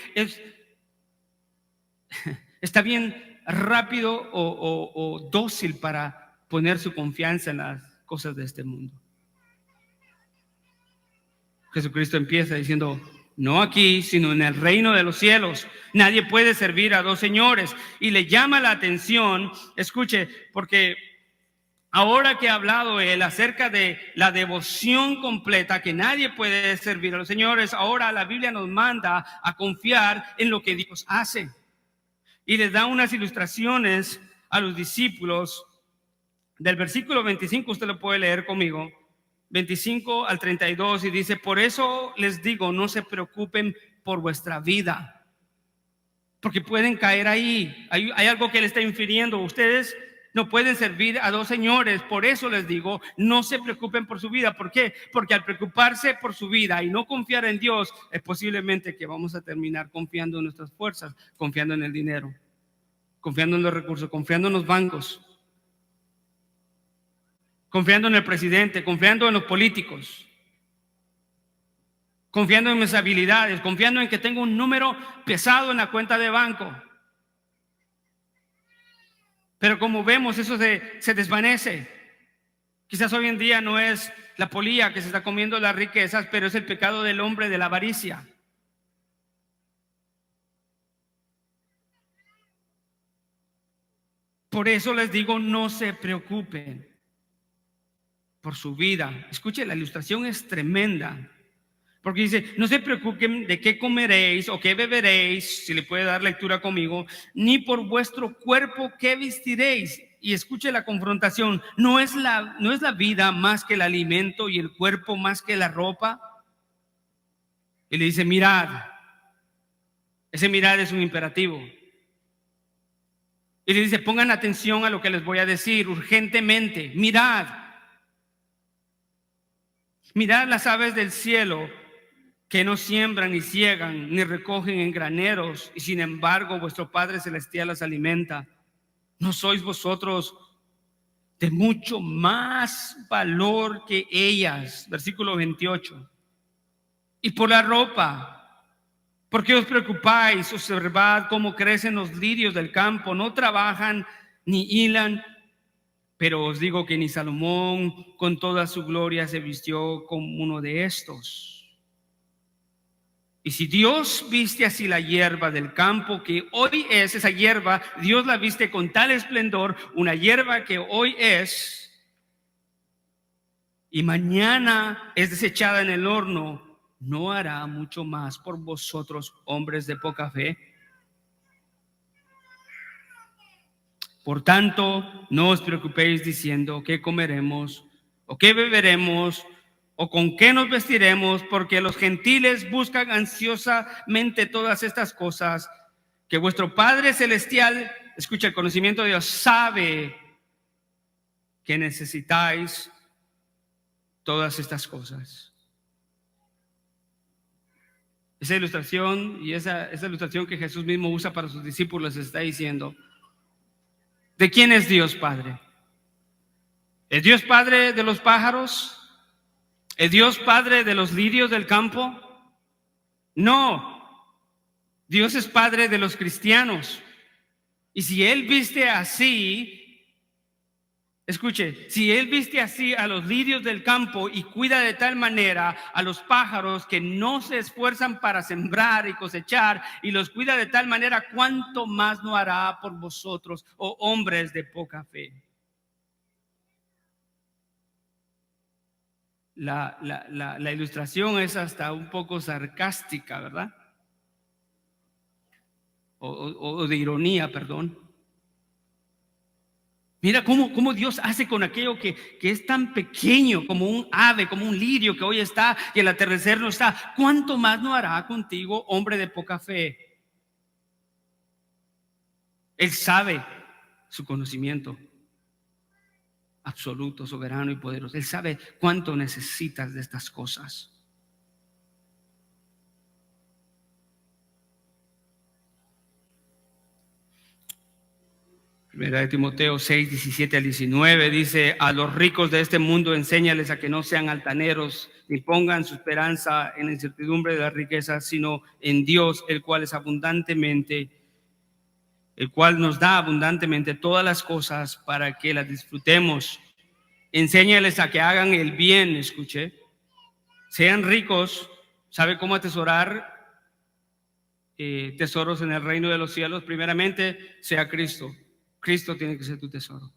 está bien rápido o dócil para poner su confianza en las cosas de este mundo. Jesucristo empieza diciendo, no aquí, sino en el reino de los cielos. Nadie puede servir a dos señores. Y le llama la atención, escuche, porque ahora que ha hablado él acerca de la devoción completa, que nadie puede servir a los señores, ahora la Biblia nos manda a confiar en lo que Dios hace. Y les da unas ilustraciones a los discípulos del versículo 25, usted lo puede leer conmigo, 25 al 32, y dice, por eso les digo, no se preocupen por vuestra vida, porque pueden caer ahí. Hay algo que le está infiriendo. Ustedes no pueden servir a dos señores. Por eso les digo, no se preocupen por su vida. ¿Por qué? Porque al preocuparse por su vida y no confiar en Dios, es posiblemente que vamos a terminar confiando en nuestras fuerzas, confiando en el dinero, confiando en los recursos, confiando en los bancos, confiando en el presidente, confiando en los políticos, confiando en mis habilidades, confiando en que tengo un número pesado en la cuenta de banco. Pero como vemos, eso se desvanece. Quizás hoy en día no es la polía que se está comiendo las riquezas, pero es el pecado del hombre de la avaricia. Por eso les digo, no se preocupen por su vida. Escuche, la ilustración es tremenda. Porque dice, no se preocupen de qué comeréis o qué beberéis, si le puede dar lectura conmigo, ni por vuestro cuerpo qué vestiréis. Y escuche la confrontación, ¿no es la vida más que el alimento y el cuerpo más que la ropa? Y le dice, mirad. Ese mirad es un imperativo. Y le dice, pongan atención a lo que les voy a decir urgentemente. Mirad. Mirad las aves del cielo, que no siembran ni ciegan ni recogen en graneros, y sin embargo vuestro Padre Celestial las alimenta. ¿No sois vosotros de mucho más valor que ellas? Versículo 28. Y por la ropa, ¿por qué os preocupáis? Observad cómo crecen los lirios del campo, no trabajan ni hilan. Pero os digo que ni Salomón con toda su gloria se vistió como uno de estos. Y si Dios viste así la hierba del campo, que hoy es esa hierba, Dios la viste con tal esplendor, una hierba que hoy es y mañana es desechada en el horno, ¿no hará mucho más por vosotros, hombres de poca fe? Por tanto, no os preocupéis diciendo qué comeremos o qué beberemos o con qué nos vestiremos, porque los gentiles buscan ansiosamente todas estas cosas, que vuestro Padre Celestial, escucha, el conocimiento de Dios, sabe que necesitáis todas estas cosas. Esa ilustración y esa ilustración que Jesús mismo usa para sus discípulos está diciendo, ¿de quién es Dios Padre? ¿Es Dios Padre de los pájaros? ¿Es Dios Padre de los lirios del campo? No, Dios es Padre de los cristianos. Y si Él viste así, escuche, si Él viste así a los lirios del campo y cuida de tal manera a los pájaros que no se esfuerzan para sembrar y cosechar, y los cuida de tal manera, ¿cuánto más no hará por vosotros, oh hombres de poca fe? la ilustración es hasta un poco sarcástica, ¿verdad? O de ironía, perdón. Mira cómo Dios hace con aquello que es tan pequeño como un ave, como un lirio que hoy está y el atardecer no está. ¿Cuánto más no hará contigo, hombre de poca fe? Él sabe su conocimiento absoluto, soberano y poderoso. Él sabe cuánto necesitas de estas cosas. Primera de Timoteo 6, 17 al 19 dice: a los ricos de este mundo enséñales a que no sean altaneros, ni pongan su esperanza en la incertidumbre de las riquezas, sino en Dios, el cual nos da abundantemente todas las cosas para que las disfrutemos. Enséñales a que hagan el bien, escuché. Sean ricos. ¿Sabe cómo atesorar tesoros en el reino de los cielos? Primeramente, sea Cristo. Cristo tiene que ser tu tesoro.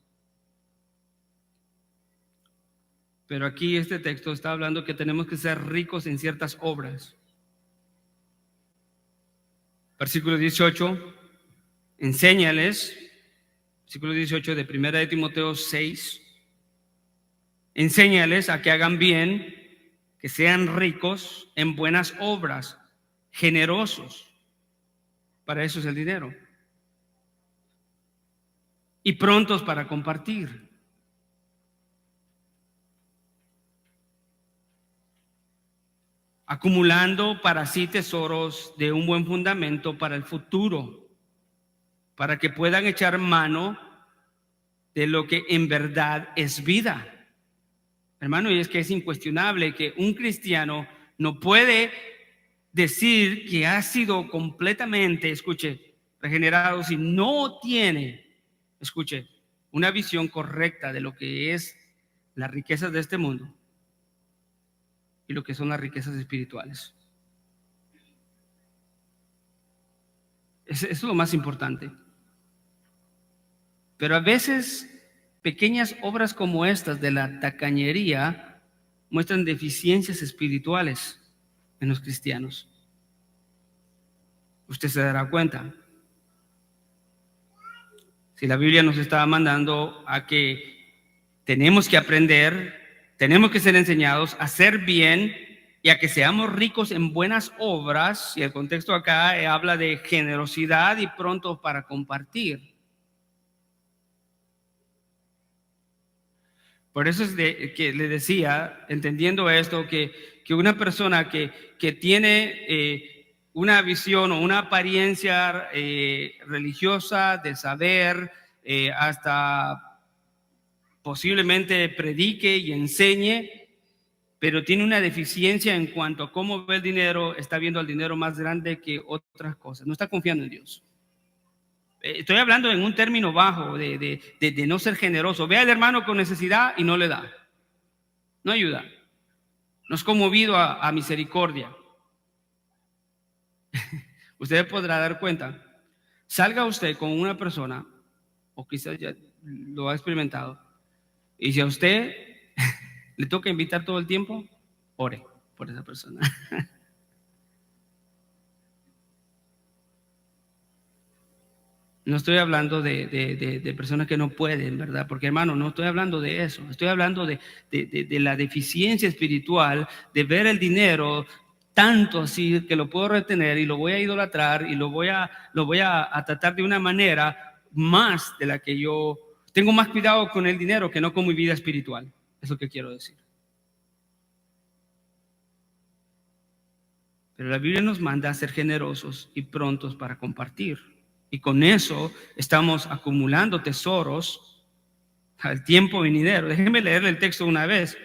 Pero aquí este texto está hablando que tenemos que ser ricos en ciertas obras. Versículo 18, enséñales, versículo 18 de Primera de Timoteo 6, enséñales a que hagan bien, que sean ricos en buenas obras, generosos. Para eso es el dinero. Y prontos para compartir. Acumulando para sí tesoros de un buen fundamento para el futuro, para que puedan echar mano de lo que en verdad es vida. Hermano, y es que es incuestionable que un cristiano no puede decir que ha sido completamente, escuche, regenerado si no tiene, escuche, una visión correcta de lo que es las riquezas de este mundo y lo que son las riquezas espirituales. Eso es lo más importante. Pero a veces pequeñas obras como estas de la tacañería muestran deficiencias espirituales en los cristianos. Usted se dará cuenta. Si la Biblia nos está mandando a que tenemos que aprender, tenemos que ser enseñados a hacer bien y a que seamos ricos en buenas obras, y el contexto acá habla de generosidad y prontos para compartir. Por eso es que le decía, entendiendo esto, que una persona que tiene una visión o una apariencia religiosa de saber, hasta posiblemente predique y enseñe, pero tiene una deficiencia en cuanto a cómo ve el dinero, está viendo al dinero más grande que otras cosas, no está confiando en Dios. Estoy hablando en un término bajo de no ser generoso. Ve al hermano con necesidad y no le da, no ayuda, no es conmovido a misericordia. Usted podrá dar cuenta. Salga usted con una persona, o quizás ya lo ha experimentado, y si a usted le toca invitar todo el tiempo, ore por esa persona. No estoy hablando de personas que no pueden, ¿verdad? Porque, hermano, no estoy hablando de eso. Estoy hablando de la deficiencia espiritual, de ver el dinero tanto así que lo puedo retener y lo voy a idolatrar y lo voy a tratar de una manera más de la que yo tengo más cuidado con el dinero que no con mi vida espiritual. Es lo que quiero decir. Pero la Biblia nos manda a ser generosos y prontos para compartir. Y con eso estamos acumulando tesoros al tiempo venidero. Déjenme leerle el texto una vez.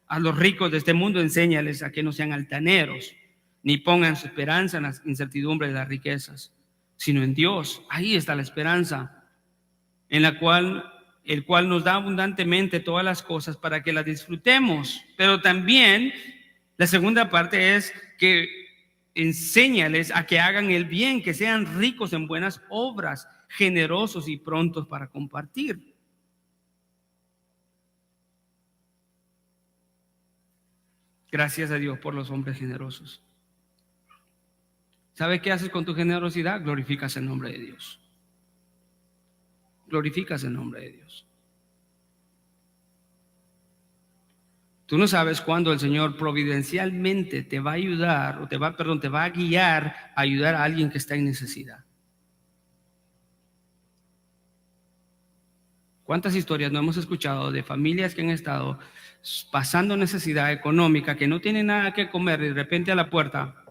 A los ricos de este mundo enséñales a que no sean altaneros, ni pongan su esperanza en la incertidumbre de las riquezas, sino en Dios. Ahí está la esperanza, en la cual el cual nos da abundantemente todas las cosas para que las disfrutemos. Pero también la segunda parte es que enséñales a que hagan el bien, que sean ricos en buenas obras, generosos y prontos para compartir. Gracias a Dios por los hombres generosos. ¿Sabes qué haces con tu generosidad? Glorificas el nombre de Dios. Glorificas el nombre de Dios. Tú no sabes cuándo el Señor providencialmente te va a ayudar, o te va a guiar a ayudar a alguien que está en necesidad. ¿Cuántas historias no hemos escuchado de familias que han estado pasando necesidad económica, que no tienen nada que comer, y de repente a la puerta: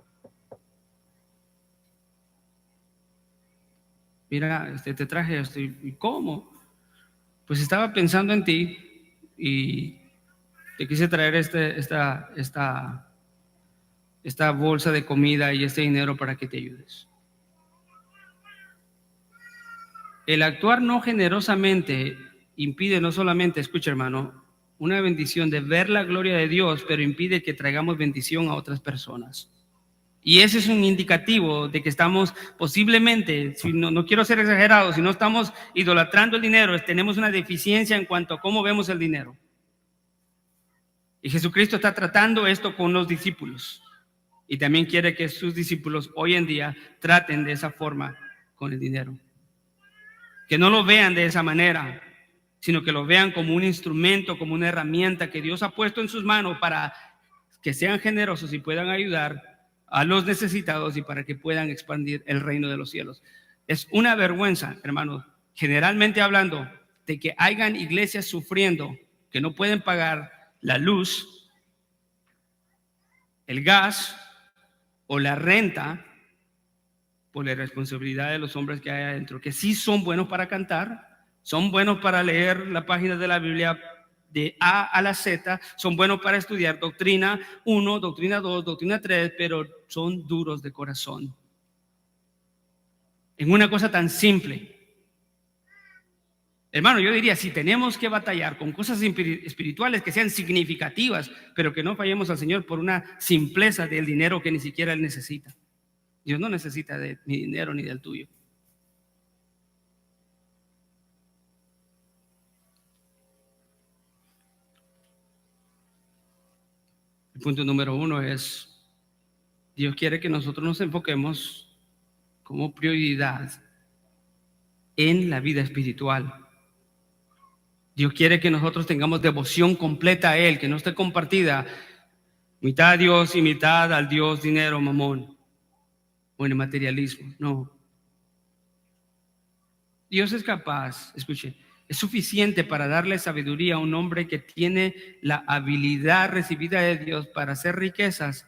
mira, te traje esto. ¿Y cómo? Pues estaba pensando en ti y te quise traer esta bolsa de comida y este dinero para que te ayudes. El actuar no generosamente impide no solamente, escucha hermano, una bendición de ver la gloria de Dios, pero impide que traigamos bendición a otras personas. Y ese es un indicativo de que estamos posiblemente, si no quiero ser exagerado, si no estamos idolatrando el dinero, tenemos una deficiencia en cuanto a cómo vemos el dinero. Y Jesucristo está tratando esto con los discípulos. Y también quiere que sus discípulos hoy en día traten de esa forma con el dinero. Que no lo vean de esa manera, sino que lo vean como un instrumento, como una herramienta que Dios ha puesto en sus manos para que sean generosos y puedan ayudar a los necesitados y para que puedan expandir el reino de los cielos. Es una vergüenza, hermanos, generalmente hablando, de que hayan iglesias sufriendo, que no pueden pagar la luz, el gas o la renta por la irresponsabilidad de los hombres que hay adentro, que sí son buenos para cantar, son buenos para leer la página de la Biblia de A a la Z, son buenos para estudiar doctrina 1, doctrina 2, doctrina 3, pero son duros de corazón. En una cosa tan simple. Hermano, yo diría, si tenemos que batallar con cosas espirituales que sean significativas, pero que no fallemos al Señor por una simpleza del dinero que ni siquiera Él necesita. Dios no necesita de mi dinero ni del tuyo. El punto número 1 es: Dios quiere que nosotros nos enfoquemos como prioridad en la vida espiritual. Dios quiere que nosotros tengamos devoción completa a Él, que no esté compartida mitad a Dios y mitad al Dios dinero, mamón, o en el materialismo. No. Dios es capaz, escuche, es suficiente para darle sabiduría a un hombre que tiene la habilidad recibida de Dios para hacer riquezas,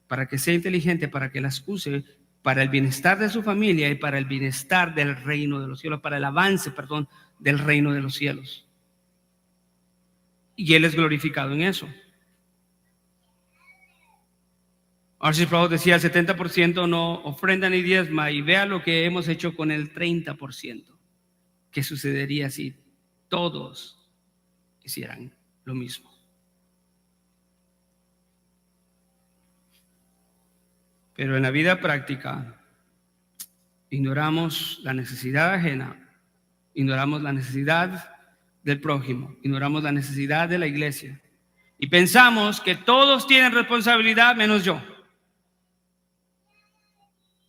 para que sea inteligente, para que las use para el bienestar de su familia y para el bienestar del reino de los cielos, para el avance, del reino de los cielos. Y Él es glorificado en eso. Archie Sproul decía: el 70% no ofrenda ni diezma, y vea lo que hemos hecho con el 30%. ¿Qué sucedería si todos hicieran lo mismo? Pero en la vida práctica ignoramos la necesidad ajena, ignoramos la necesidad del prójimo, ignoramos la necesidad de la iglesia y pensamos que todos tienen responsabilidad menos yo.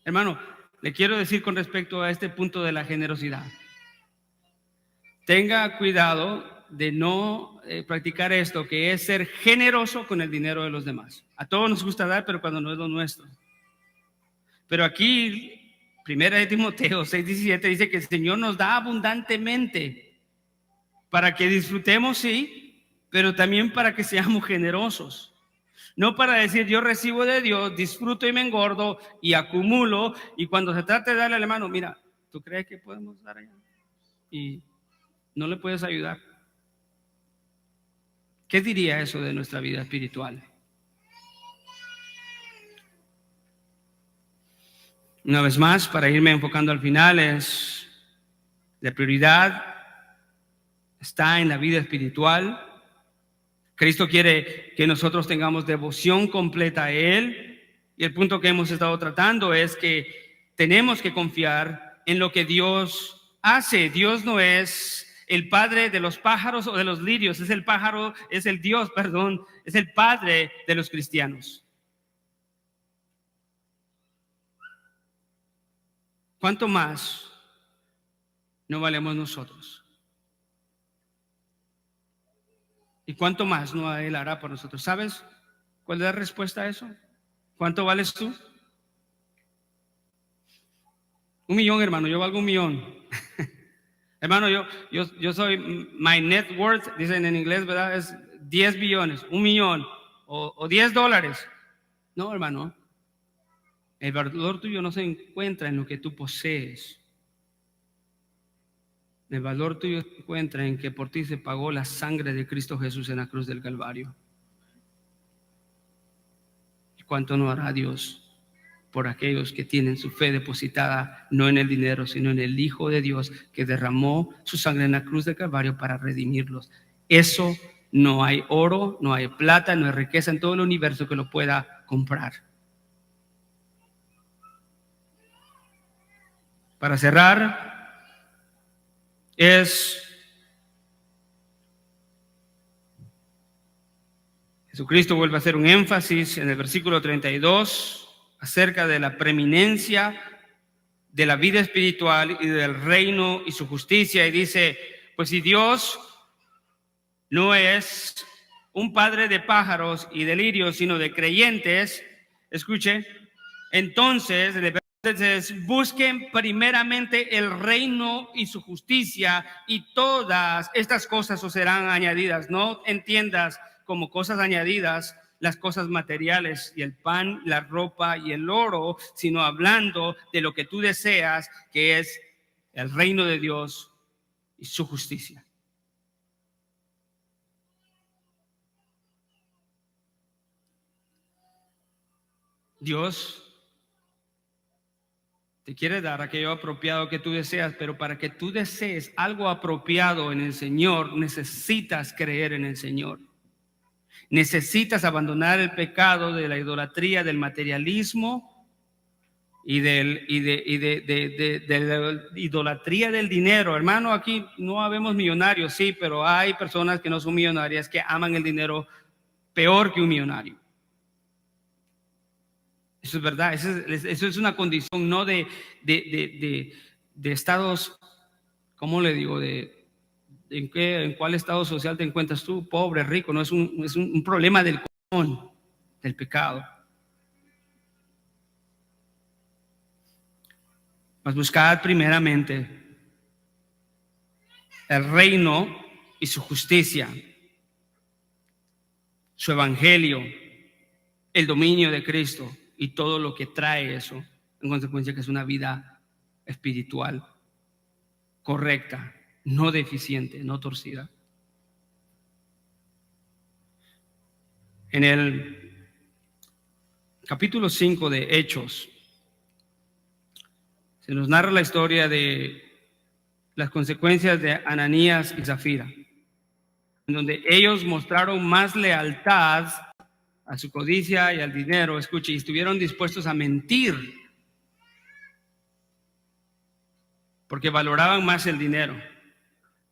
Hermano, le quiero decir con respecto a este punto de la generosidad: tenga cuidado de no practicar esto, que es ser generoso con el dinero de los demás. A todos nos gusta dar, pero cuando no es lo nuestro. Pero aquí, 1 Timoteo 6:17 dice que el Señor nos da abundantemente para que disfrutemos, sí, pero también para que seamos generosos. No para decir: yo recibo de Dios, disfruto y me engordo y acumulo, y cuando se trata de darle al hermano, mira, ¿tú crees que podemos dar allá? Y no le puedes ayudar. ¿Qué diría eso de nuestra vida espiritual? Una vez más, para irme enfocando al final, es la prioridad está en la vida espiritual. Cristo quiere que nosotros tengamos devoción completa a Él, y el punto que hemos estado tratando es que tenemos que confiar en lo que Dios hace. Dios no es el padre de los pájaros o de los lirios, es el pájaro, es el Dios, perdón, es el padre de los cristianos. ¿Cuánto más no valemos nosotros? ¿Y cuánto más no Él hará por nosotros? ¿Sabes cuál es la respuesta a eso? ¿Cuánto vales tú? 1 millón, hermano, yo valgo 1 millón. Hermano, yo soy, my net worth, dicen en inglés, ¿verdad? Es 10 billones, 1 millón o 10 dólares. No, hermano, el valor tuyo no se encuentra en lo que tú posees. El valor tuyo se encuentra en que por ti se pagó la sangre de Cristo Jesús en la cruz del Calvario. ¿Y cuánto no hará Dios por aquellos que tienen su fe depositada no en el dinero, sino en el Hijo de Dios que derramó su sangre en la cruz del Calvario para redimirlos? Eso no hay oro, no hay plata, no hay riqueza en todo el universo que lo pueda comprar. Para cerrar, Jesucristo vuelve a hacer un énfasis en el versículo 32 acerca de la preeminencia de la vida espiritual y del reino y su justicia, y dice, pues si Dios no es un padre de pájaros y de lirios, sino de creyentes, escuche, entonces busquen primeramente el reino y su justicia, y todas estas cosas os serán añadidas. No entiendas como cosas añadidas las cosas materiales y el pan, la ropa y el oro, sino hablando de lo que tú deseas, que es el reino de Dios y su justicia. Dios te quiere dar aquello apropiado que tú deseas, pero para que tú desees algo apropiado en el Señor, necesitas creer en el Señor. Necesitas abandonar el pecado de la idolatría, del materialismo y de la idolatría del dinero. Hermano, aquí no habemos millonarios, sí, pero hay personas que no son millonarias que aman el dinero peor que un millonario. Eso es verdad, eso es una condición no de estados, ¿cómo le digo? ¿En cuál estado social te encuentras tú? Pobre, rico, no es un problema del corazón, del pecado. Mas buscad primeramente el reino y su justicia, su evangelio, el dominio de Cristo y todo lo que trae eso, en consecuencia que es una vida espiritual correcta, no deficiente, no torcida. En el capítulo 5 de Hechos se nos narra la historia de las consecuencias de Ananías y Zafira, en donde ellos mostraron más lealtad a su codicia y al dinero, escuche, y estuvieron dispuestos a mentir porque valoraban más el dinero.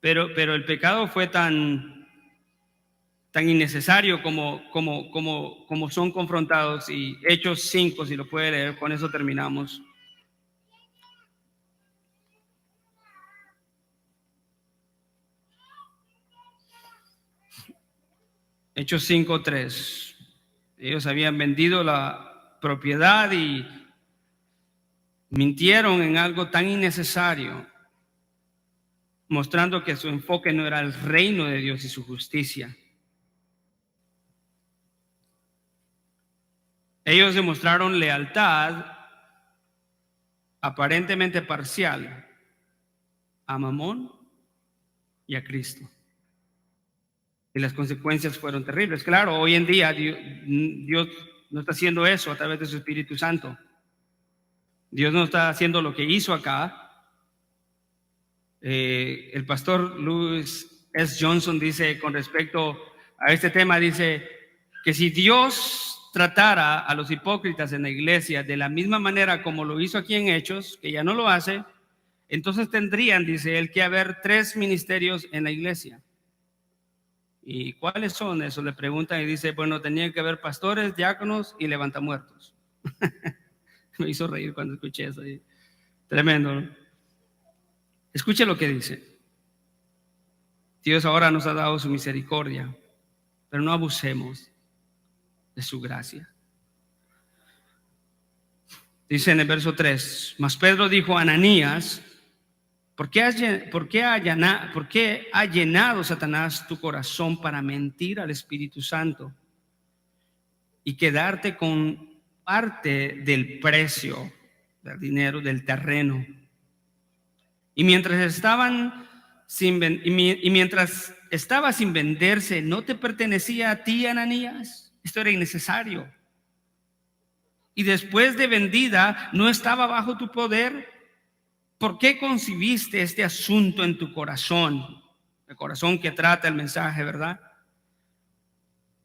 Pero el pecado fue tan innecesario como son confrontados. Y Hechos 5, si lo puede leer, con eso terminamos. Hechos 5:3. Ellos habían vendido la propiedad y mintieron en algo tan innecesario, mostrando que su enfoque no era el reino de Dios y su justicia. Ellos demostraron lealtad aparentemente parcial a Mamón y a Cristo. Y las consecuencias fueron terribles. Claro, hoy en día Dios no está haciendo eso a través de su Espíritu Santo. Dios no está haciendo lo que hizo acá. El pastor Louis S. Johnson dice con respecto a este tema, dice que si Dios tratara a los hipócritas en la iglesia de la misma manera como lo hizo aquí en Hechos, que ya no lo hace, entonces tendrían, dice él, que haber 3 ministerios en la iglesia. ¿Y cuáles son esos? Le preguntan y dice, bueno, tenían que haber pastores, diáconos y levantamuertos. Me hizo reír cuando escuché eso. Tremendo, ¿no? Escuche lo que dice. Dios ahora nos ha dado su misericordia, pero no abusemos de su gracia. Dice en el verso 3, mas Pedro dijo a Ananías, ¿por qué ha llenado Satanás tu corazón para mentir al Espíritu Santo y quedarte con parte del precio del dinero, del terreno? Y mientras estaba sin venderse, ¿no te pertenecía a ti, Ananías? Esto era innecesario. Y después de vendida, ¿no estaba bajo tu poder? ¿Por qué concibiste este asunto en tu corazón? El corazón que trata el mensaje, ¿verdad?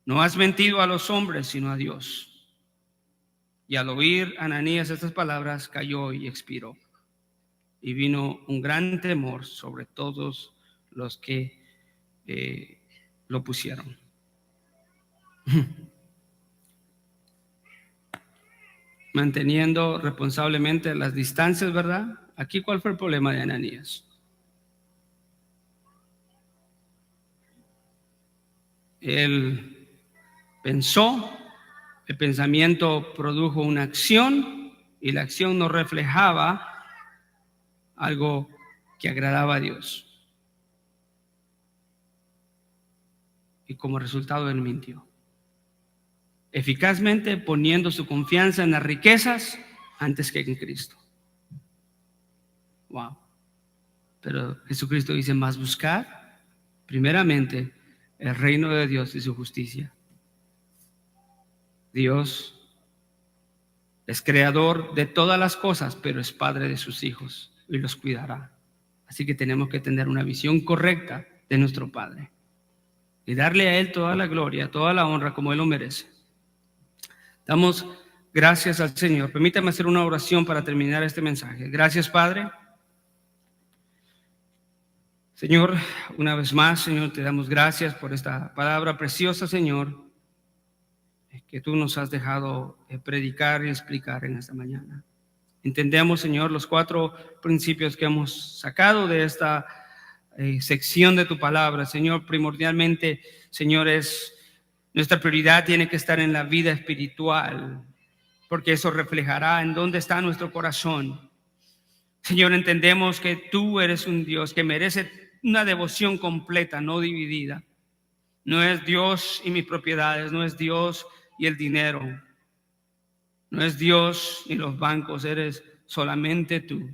No has mentido a los hombres, sino a Dios. Y al oír Ananías estas palabras, cayó y expiró. Y vino un gran temor sobre todos los que lo pusieron. Manteniendo responsablemente las distancias, ¿verdad? Aquí, ¿cuál fue el problema de Ananías? Él pensó, el pensamiento produjo una acción y la acción no reflejaba algo que agradaba a Dios. Y como resultado él mintió, eficazmente poniendo su confianza en las riquezas antes que en Cristo. Wow. Pero Jesucristo dice, más buscar primeramente el reino de Dios y su justicia. Dios es creador de todas las cosas, pero es padre de sus hijos y los cuidará. Así que tenemos que tener una visión correcta de nuestro Padre y darle a Él toda la gloria, toda la honra como Él lo merece. Damos gracias al Señor. Permítame hacer una oración para terminar este mensaje. Gracias, Padre. Señor, una vez más, Señor, te damos gracias por esta palabra preciosa, Señor, que tú nos has dejado predicar y explicar en esta mañana. Entendemos, Señor, los 4 principios que hemos sacado de esta sección de tu palabra. Señor, primordialmente, Señor, nuestra prioridad tiene que estar en la vida espiritual, porque eso reflejará en dónde está nuestro corazón. Señor, entendemos que tú eres un Dios que merece una devoción completa, no dividida. No es Dios y mis propiedades, no es Dios y el dinero, no es Dios ni los bancos, eres solamente tú.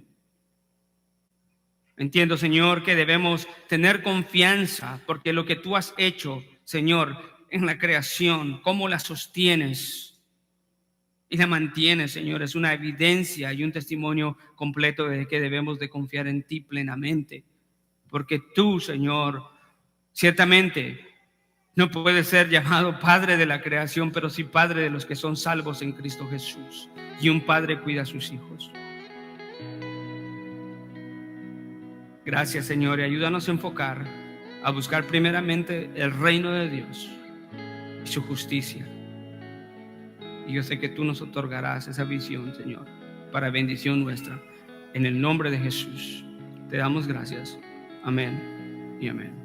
Entiendo, Señor, que debemos tener confianza porque lo que tú has hecho, Señor, en la creación, cómo la sostienes y la mantienes, Señor, es una evidencia y un testimonio completo de que debemos de confiar en ti plenamente. Porque tú, Señor, ciertamente no puedes ser llamado Padre de la creación, pero sí Padre de los que son salvos en Cristo Jesús. Y un padre cuida a sus hijos. Gracias, Señor, y ayúdanos a enfocar, a buscar primeramente el reino de Dios y su justicia. Y yo sé que tú nos otorgarás esa visión, Señor, para bendición nuestra. En el nombre de Jesús, te damos gracias. Amén y amén.